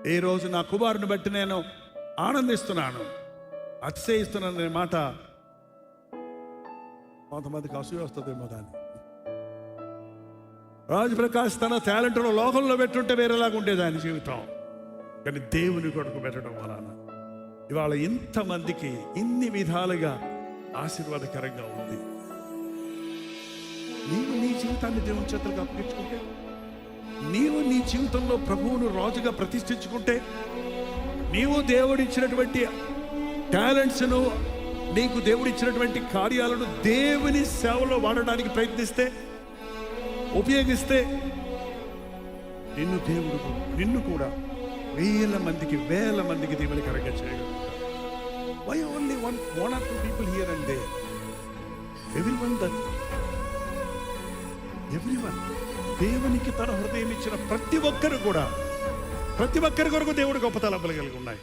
ఈ రోజు నా కుమారుని బట్టి నేను ఆనందిస్తున్నాను, అతిశయిస్తున్నాను అనే మాట కొంతమందికి అసూయ వస్తుందేమో. దాన్ని రాజు ప్రకాష్ తన టాలెంట్ను లోకంలో పెట్టుంటే వేరేలాగా ఉండేది ఆయన జీవితం. కానీ దేవుని కొడుకు పెట్టడం వలన ఇవాళ ఇంతమందికి ఇన్ని విధాలుగా ఆశీర్వాదకరంగా ఉంది. నీవు నీ జీవితాన్ని దేవుని చేతులకు అప్పగించుకుంటే, నీవు నీ జీవితంలో ప్రభువును రాజుగా ప్రతిష్ఠించుకుంటే, నీవు దేవుడిచ్చినటువంటి టాలెంట్స్ను, నీకు దేవుడిచ్చినటువంటి కార్యాలను దేవుని సేవలో వాడడానికి ప్రయత్నిస్తే, ఉపయోగిస్తే, నిన్ను కూడా వేల మందికి దీవెనకరంగా చేయగలుగుతారు. Why only one or two people here and there? Everyone దేవునికి తన హృదయం ఇచ్చిన ప్రతి ఒక్కరు కొరకు దేవుడు గొప్ప తలంపులు కలిగి ఉన్నాయి.